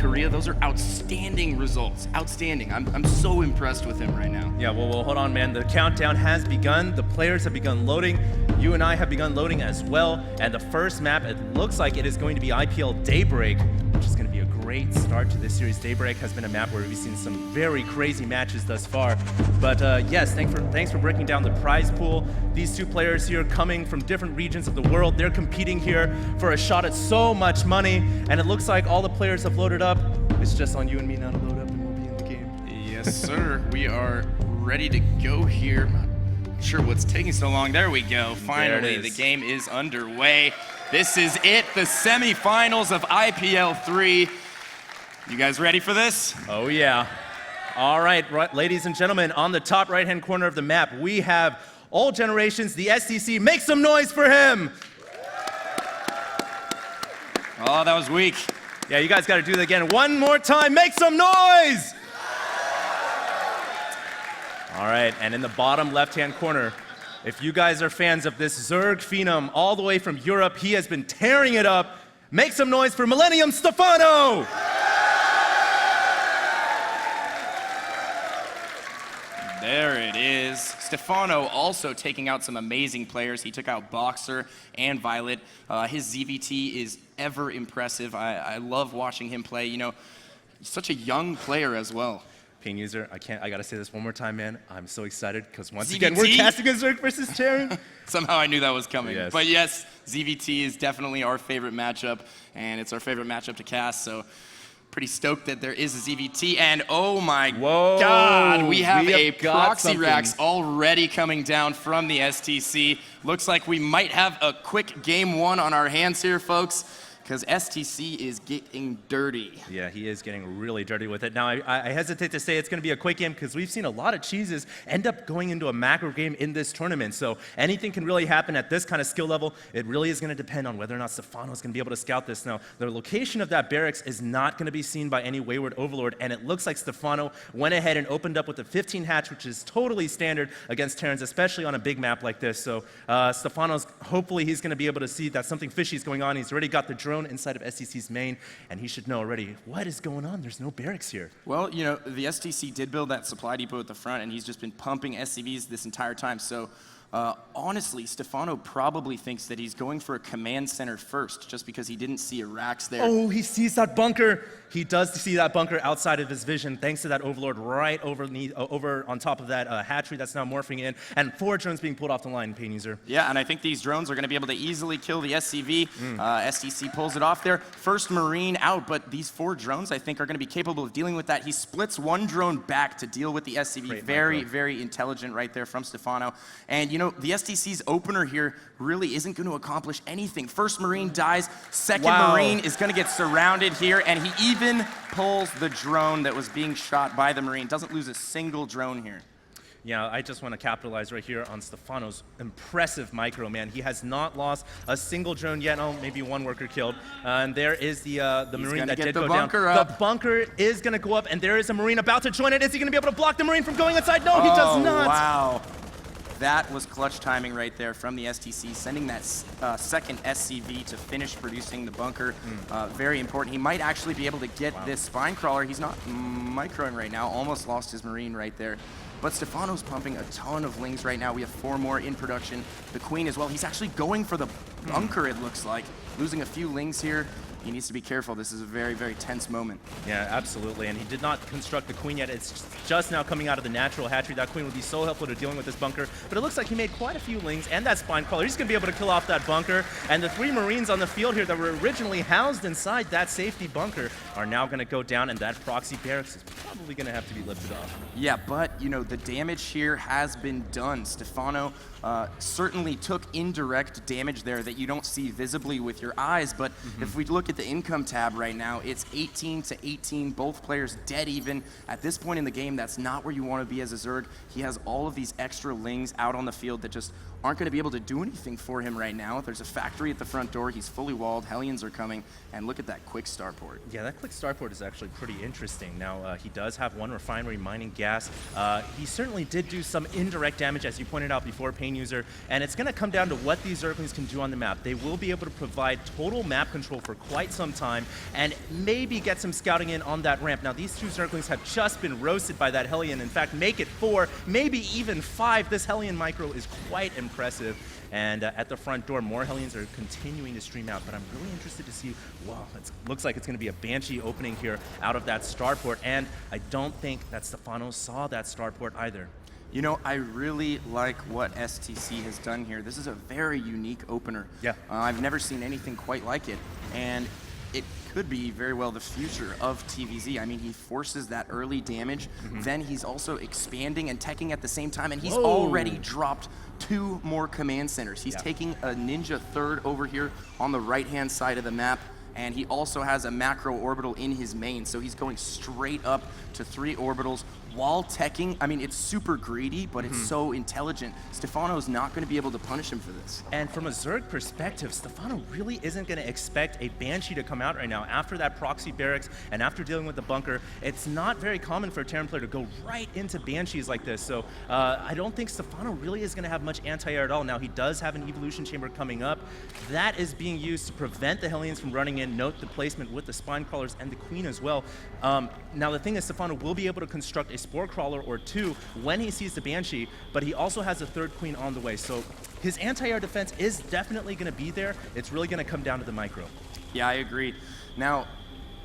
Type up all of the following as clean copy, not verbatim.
Korea. Those are outstanding results. Outstanding. I'm so impressed with him right now. Yeah, well, hold on, man. The countdown has begun. The players have begun loading. You and I have begun loading as well. And the first map, it looks like it is going to be IPL Daybreak, which is going to be a great start to this series. Daybreak has been a map where we've seen some very crazy matches thus far. But yes, thanks for breaking down the prize pool. These two players here coming from different regions of the world, they're competing here for a shot at so much money. And it looks like all the players have loaded up. It's just on you and me now to load up and we'll be in the game. Yes, sir. We are ready to go here. Not sure what's taking so long. There we go. Finally, the game is underway. This is it, the semifinals of IPL 3. You guys ready for this? Oh yeah. All right, ladies and gentlemen, on the top right-hand corner of the map, we have all generations, the theStC. Make some noise for him. Oh, that was weak. Yeah, you guys got to do that again. One more time, make some noise. All right, and in the bottom left-hand corner, if you guys are fans of this Zerg Phenom all the way from Europe, he has been tearing it up. Make some noise for Millennium Stephano. There it is. Stephano also taking out some amazing players. He took out Boxer and Violet. His ZVT is ever impressive. I love watching him play. You know, such a young player as well. Ping user, I gotta say this one more time, man. I'm so excited because once ZVT? again, we're casting a Zerg versus Terran. Somehow I knew that was coming. Yes. But yes, ZVT is definitely our favorite matchup, and it's our favorite matchup to cast, so pretty stoked that there is a ZVT, and oh my God, we have a proxy Rax already coming down from the theStC. Looks like we might have a quick game one on our hands here, folks, because theStC is getting dirty. Yeah, he is getting really dirty with it. Now, I hesitate to say it's going to be a quick game because we've seen a lot of cheeses end up going into a macro game in this tournament. So anything can really happen at this kind of skill level. It really is going to depend on whether or not Stephano is going to be able to scout this. Now, the location of that barracks is not going to be seen by any wayward overlord, and it looks like Stephano went ahead and opened up with a 15 hatch, which is totally standard against Terrans, especially on a big map like this. So Stephano's, hopefully he's going to be able to see that something fishy is going on. He's already got the drone inside of theStC's main, and he should know already what is going on. There's no barracks here. Well, you know, the theStC did build that supply depot at the front, and he's just been pumping SCVs this entire time. So honestly, Stephano probably thinks that he's going for a command center first, just because he didn't see a Rax there. Oh, he sees that bunker. He does see that bunker outside of his vision, thanks to that overlord right over on top of that hatchery that's now morphing in, and 4 drones being pulled off the line, Pain User. Yeah, and I think these drones are going to be able to easily kill the SCV. theStC pulls it off there. First Marine out, but these 4 drones, I think, are going to be capable of dealing with that. He splits 1 drone back to deal with the SCV. Great very, micro. very intelligent right there from Stephano. And, you know, the theStC's opener here really isn't going to accomplish anything. First Marine dies. Second Marine is going to get surrounded here, and he even pulls the drone that was being shot by the Marine. Doesn't lose a single drone here. Yeah, I just want to capitalize right here on Stephano's impressive micro, man. He has not lost a single drone yet. Oh, maybe 1 worker killed. And there is the Marine that did go down. The bunker is going to go up, and there is a Marine about to join it. Is he going to be able to block the Marine from going inside? No, he does not. Wow. That was clutch timing right there from the theStC, sending that second SCV to finish producing the bunker. Very important. He might actually be able to get this spine crawler. He's not microing right now. Almost lost his Marine right there. But Stephano's pumping a ton of lings right now. We have 4 more in production. The Queen as well. He's actually going for the bunker, it looks like. Losing a few lings here. He needs to be careful. This is a very, very tense moment. Yeah, absolutely. And he did not construct the Queen yet. It's just now coming out of the natural hatchery. That Queen would be so helpful to dealing with this bunker. But it looks like he made quite a few lings and that spine crawler. He's going to be able to kill off that bunker. And the 3 Marines on the field here that were originally housed inside that safety bunker are now going to go down, and that proxy barracks is probably going to have to be lifted off. Yeah, but, you know, the damage here has been done. Stephano certainly took indirect damage there that you don't see visibly with your eyes, but if we look at the income tab right now, it's 18 to 18, both players dead even. At this point in the game, that's not where you want to be as a Zerg. He has all of these extra lings out on the field that just aren't going to be able to do anything for him right now. There's a factory at the front door. He's fully walled. Hellions are coming. And look at that quick starport. Yeah, that quick starport is actually pretty interesting. Now, he does have one refinery mining gas. He certainly did do some indirect damage, as you pointed out before, Pain User. And it's going to come down to what these Zerglings can do on the map. They will be able to provide total map control for quite some time and maybe get some scouting in on that ramp. Now, these two Zerglings have just been roasted by that Hellion. In fact, make it 4, maybe even 5. This Hellion micro is quite impressive. And at the front door, more Hellions are continuing to stream out. But I'm really interested to see, wow, it looks like it's going to be a Banshee opening here out of that starport. And I don't think that Stephano saw that starport either. You know, I really like what STC has done here. This is a very unique opener. Yeah. I've never seen anything quite like it. And it could be very well the future of TVZ. I mean, he forces that early damage, then he's also expanding and teching at the same time, and he's already dropped 2 more command centers. He's taking a Ninja third over here on the right-hand side of the map, and he also has a macro orbital in his main, so he's going straight up to 3 orbitals while teching. I mean, it's super greedy, but it's so intelligent. Stephano's not going to be able to punish him for this. And from a Zerg perspective, Stephano really isn't going to expect a Banshee to come out right now. After that proxy barracks and after dealing with the bunker, it's not very common for a Terran player to go right into Banshees like this. So I don't think Stephano really is going to have much anti-air at all. Now, he does have an Evolution Chamber coming up. That is being used to prevent the Hellions from running in. Note the placement with the Spine Crawlers and the Queen as well. Now, the thing is, Stephano will be able to construct a Spore Crawler or 2 when he sees the Banshee, but he also has a 3rd Queen on the way. So his anti-air defense is definitely going to be there. It's really going to come down to the micro. Yeah, I agree. Now,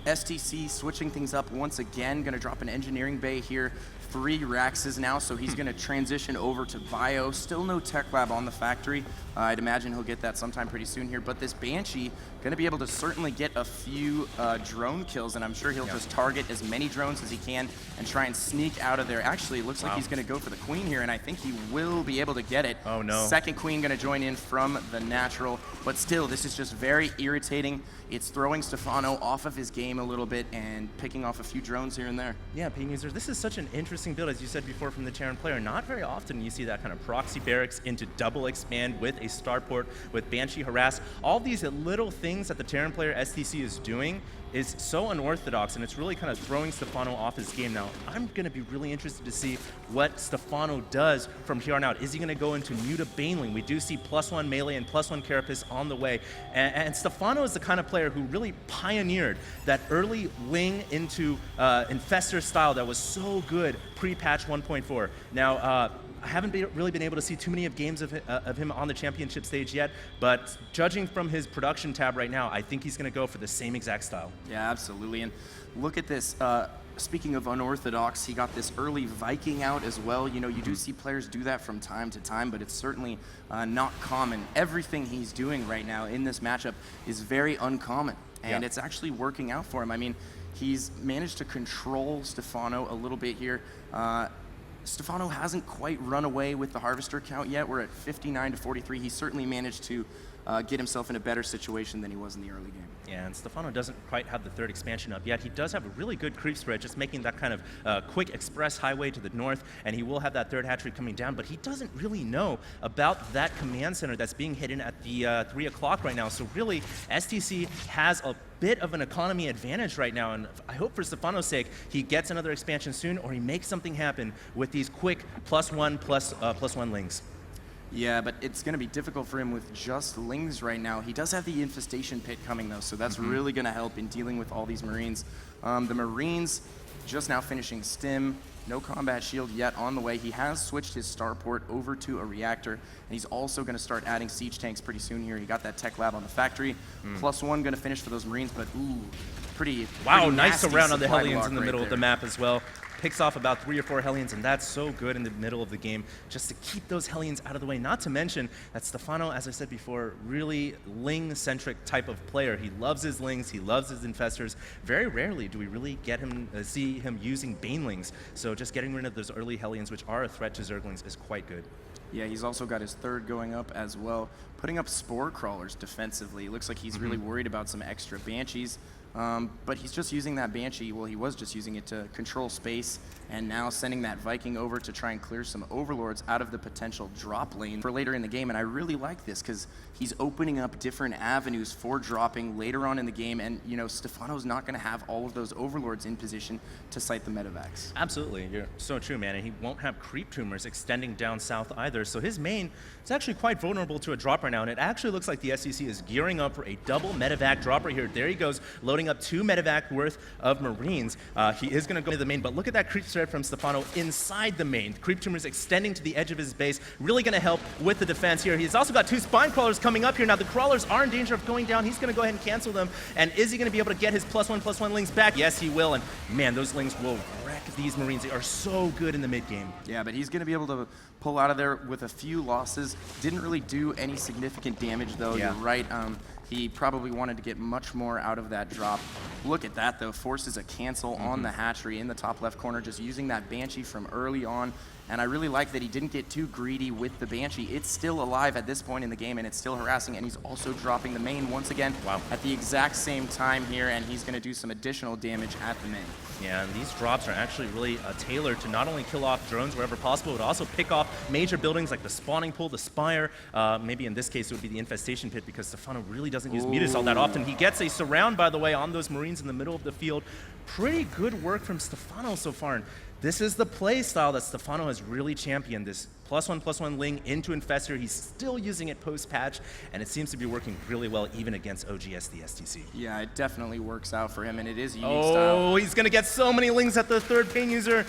STC switching things up once again, going to drop an engineering bay here. 3 Raxes now, so he's going to transition over to Bio. Still no tech lab on the factory. I'd imagine he'll get that sometime pretty soon here, but this Banshee going to be able to certainly get a few drone kills, and I'm sure he'll just target as many drones as he can and try and sneak out of there. Actually, it looks like he's going to go for the Queen here, and I think he will be able to get it. Oh, no. Second Queen going to join in from the natural, but still, this is just very irritating. It's throwing Stephano off of his game a little bit and picking off a few drones here and there. Yeah, Pain User, this is such an interesting build, as you said before, from the Terran player. Not very often you see that kind of proxy barracks into double expand with a starport, with Banshee harass. All these little things that the Terran player STC is doing is so unorthodox, and it's really kind of throwing Stephano off his game. Now, I'm going to be really interested to see what Stephano does from here on out. Is he going to go into Muta Baneling? We do see +1 melee and +1 carapace on the way. And Stephano is the kind of player who really pioneered that early Ling into Infestor style that was so good pre-patch 1.4. Now, I haven't really been able to see too many games of him on the championship stage yet, but judging from his production tab right now, I think he's going to go for the same exact style. Yeah, absolutely. And look at this. Speaking of unorthodox, he got this early Viking out as well. You know, you do see players do that from time to time, but it's certainly not common. Everything he's doing right now in this matchup is very uncommon, and it's actually working out for him. I mean, he's managed to control Stephano a little bit here. Stephano hasn't quite run away with the Harvester count yet. We're at 59 to 43. He certainly managed to get himself in a better situation than he was in the early game. Yeah, and Stephano doesn't quite have the 3rd expansion up yet. He does have a really good creep spread, just making that kind of quick express highway to the north, and he will have that 3rd hatchery coming down, but he doesn't really know about that command center that's being hidden at the 3 o'clock right now. So really, STC has a bit of an economy advantage right now, and I hope for Stephano's sake, he gets another expansion soon, or he makes something happen with these quick +1/+1 Lings. Yeah, but it's going to be difficult for him with just Lings right now. He does have the Infestation Pit coming, though, so that's really going to help in dealing with all these Marines. The Marines just now finishing Stim. No combat shield yet on the way. He has switched his starport over to a reactor, and he's also going to start adding siege tanks pretty soon here. He got that tech lab on the factory. +1 going to finish for those Marines, but ooh, pretty nice around on the supply Hellions block in the right middle there. of the map as well. Picks off about 3 or 4 Hellions, and that's so good in the middle of the game, just to keep those Hellions out of the way. Not to mention that Stephano, as I said before, really Ling-centric type of player. He loves his Lings, he loves his Infestors. Very rarely do we really get him see him using Banelings, so just getting rid of those early Hellions, which are a threat to Zerglings, is quite good. Yeah, he's also got his 3rd going up as well, putting up Spore Crawlers defensively. Looks like he's really worried about some extra Banshees. But he's just using that Banshee, well, he was just using it to control space and now sending that Viking over to try and clear some Overlords out of the potential drop lane for later in the game. And I really like this because he's opening up different avenues for dropping later on in the game, and you know, Stephano's not going to have all of those Overlords in position to site the medevacs. Absolutely, you're so true, man, and he won't have creep tumors extending down south either, so his main is actually quite vulnerable to a drop right now, and it actually looks like the theStC is gearing up for a double medevac drop right here. There he goes, loading up 2 medevac worth of Marines. He is going to go to the main, but look at that creep thread from Stephano inside the main. Creep tumors extending to the edge of his base, really going to help with the defense here. He's also got 2 spine crawlers coming up here. Now the crawlers are in danger of going down. He's going to go ahead and cancel them, and is he going to be able to get his +1/+1 lings back? Yes, he will, and man, those lings will wreck these Marines. They are so good in the mid game. Yeah, but he's going to be able to pull out of there with a few losses. Didn't really do any significant damage, though. Yeah. You're right. He probably wanted to get much more out of that drop. Look at that, though. Forces a cancel on the hatchery in the top left corner, just using that Banshee from early on. And I really like that he didn't get too greedy with the Banshee. It's still alive at this point in the game, and it's still harassing, and he's also dropping the main once again at the exact same time here, and he's going to do some additional damage at the main. Yeah, and these drops are actually really tailored to not only kill off drones wherever possible, but also pick off major buildings like the spawning pool, the spire. Maybe in this case it would be the infestation pit, because Stephano really doesn't use Mutas all that often. He gets a surround, by the way, on those Marines in the middle of the field. Pretty good work from Stephano so far. And this is the play style that Stephano has really championed, this +1/+1 ling into Infestor. He's still using it post-patch, and it seems to be working really well even against OGS theStC. Yeah, it definitely works out for him, and it is a unique style. Oh, he's going to get so many lings at the third pain user.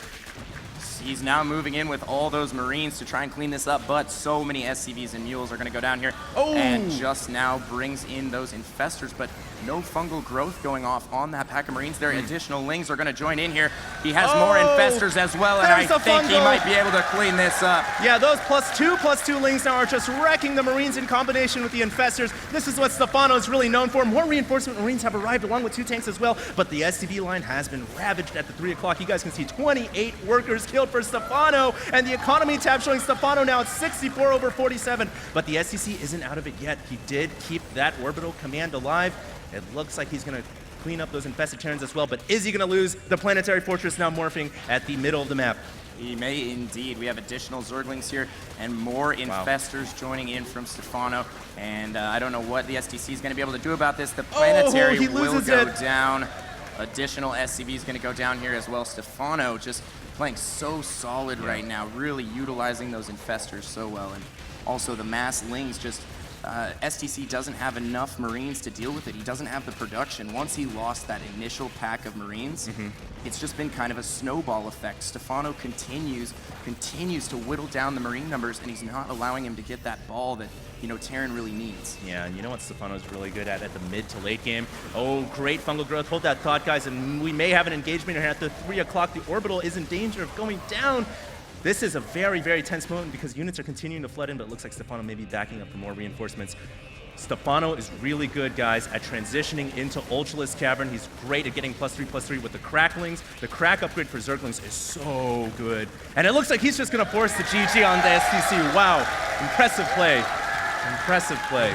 He's now moving in with all those Marines to try and clean this up, but so many SCVs and Mules are going to go down here. And just now brings in those Infestors, but no fungal growth going off on that pack of Marines. Their additional lings are going to join in here. He has more Infestors as well, and I think he might be able to clean this up. Yeah, those +2/+2 lings now are just wrecking the Marines in combination with the Infestors. This is what Stephano is really known for. More reinforcement Marines have arrived along with 2 tanks as well, but the SCV line has been ravaged at the 3 o'clock. You guys can see 28 workers killed for Stephano, and the economy tab showing Stephano now at 64 over 47, but the STC isn't out of it yet. He did keep that orbital command alive. It looks like he's going to clean up those infested Terrans as well, but is he going to lose the planetary fortress now morphing at the middle of the map? He may indeed. We have additional Zerglings here and more Infestors joining in from Stephano, and I don't know what the STC is going to be able to do about this. The planetary will go down. Additional SCV is going to go down here as well. Stephano just playing so solid right now, really utilizing those Infestors so well. And also the mass lings, just STC doesn't have enough Marines to deal with it. He doesn't have the production. Once he lost that initial pack of Marines, it's just been kind of a snowball effect. Stephano continues to whittle down the Marine numbers, and he's not allowing him to get that ball that, you know, Terran really needs. Yeah, and you know what Stephano's really good at the mid to late game? Oh, great fungal growth. Hold that thought, guys, and we may have an engagement here at the 3 o'clock. The orbital is in danger of going down. This is a very, very tense moment because units are continuing to flood in, but it looks like Stephano may be backing up for more reinforcements. Stephano is really good, guys, at transitioning into Ultralisk Cavern. He's great at getting +3/+3 with the cracklings. The crack upgrade for Zerglings is so good. And it looks like he's just going to force the GG on the STC. Wow, impressive play. Impressive play.